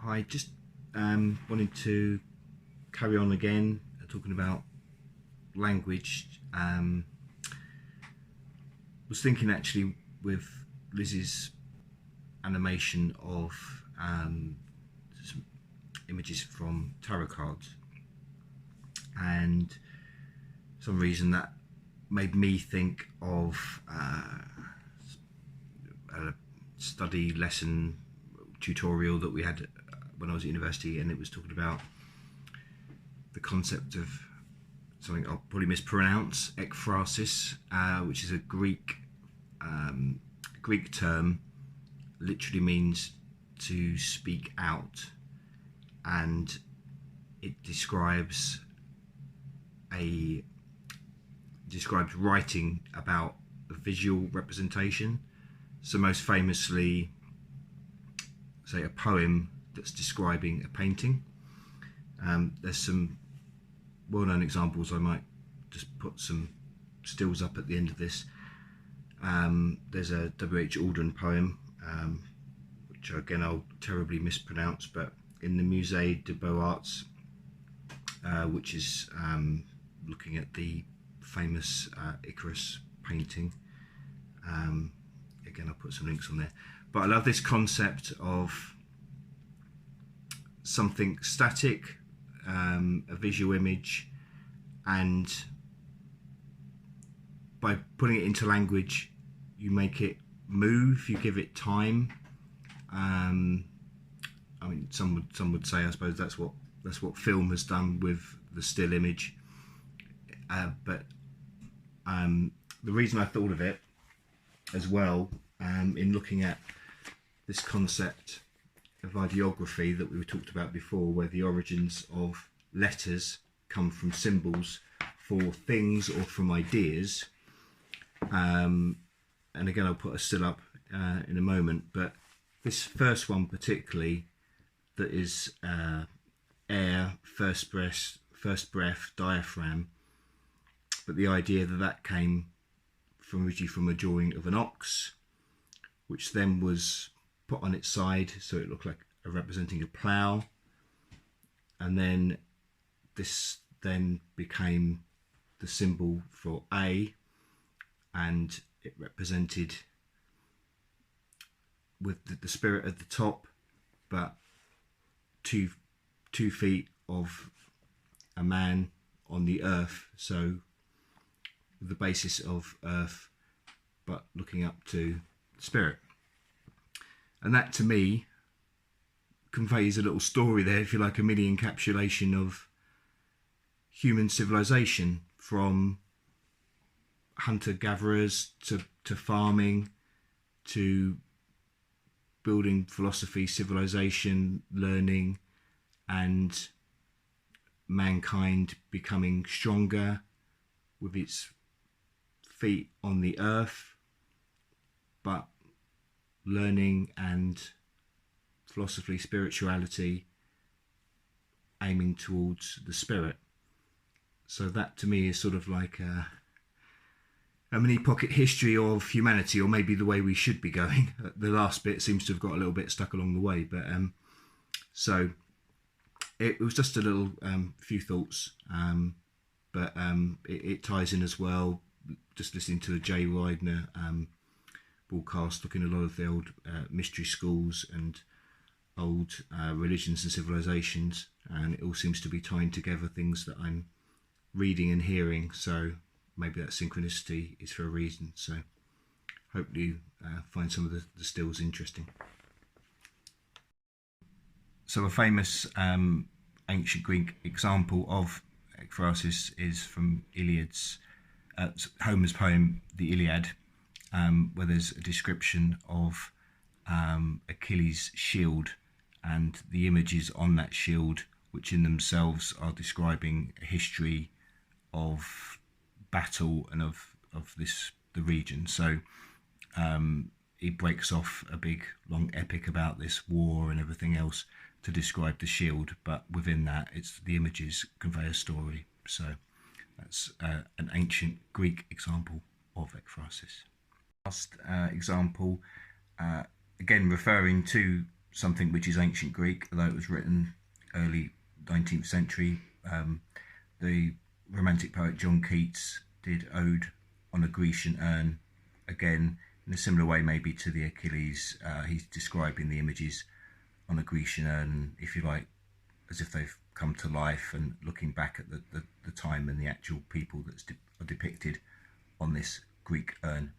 I just wanted to carry on again talking about language. Was thinking actually with Liz's animation of some images from tarot cards, and for some reason that made me think of a study lesson tutorial that we had when I was at university, and it was talking about the concept of something I'll probably mispronounce, Ekphrasis, which is a Greek term, literally means to speak out, and it describes writing about a visual representation. So most famously, say a poem that's describing a painting. There's some well-known examples. I might just put some stills up at the end of this. There's a W.H. Auden poem, which again I'll terribly mispronounce, but in the Musee de Beaux, which is looking at the famous Icarus painting. Again, I'll put some links on there. But I love this concept of something static, a visual image, and by putting it into language, you make it move, you give it time. I mean, some would say, I suppose that's what film has done with the still image. But the reason I thought of it as well, in looking at this concept of ideography that we talked about before, where the origins of letters come from symbols for things or from ideas, and again I'll put a still up in a moment, but this first one particularly, that is air, first breath, diaphragm, but the idea that came from originally from a drawing of an ox, which then was put on its side so it looked like representing a plough, and then this then became the symbol for A, and it represented with the spirit at the top, but two feet of a man on the earth, so the basis of earth but looking up to spirit. And that to me conveys a little story there, if you like, a mini encapsulation of human civilization, from hunter-gatherers to farming, to building philosophy, civilization, learning, and mankind becoming stronger with its feet on the earth, but learning and philosophy, spirituality aiming towards the spirit. So that to me is sort of like a mini pocket history of humanity, or maybe the way we should be going. The last bit seems to have got a little bit stuck along the way, but so it was just a little few thoughts, but it ties in as well. Just listening to a Jay Widener broadcast, looking at a lot of the old mystery schools and old religions and civilizations, and it all seems to be tying together things that I'm reading and hearing, so maybe that synchronicity is for a reason. So hopefully you find some of the stills interesting. So a famous ancient Greek example of Ekphrasis is from Iliad's Homer's poem, the Iliad, where there's a description of Achilles' shield and the images on that shield, which in themselves are describing a history of battle and of the region. So he breaks off a big long epic about this war and everything else to describe the shield, but within that it's the images convey a story. So that's an ancient Greek example of Ekphrasis. Last example, again referring to something which is ancient Greek, although it was written early 19th century. The Romantic poet John Keates did Ode on a Grecian urn, again in a similar way maybe to the Achilles. He's describing the images on a Grecian urn, if you like, as if they've come to life, and looking back at the time and the actual people that are depicted on this Greek urn.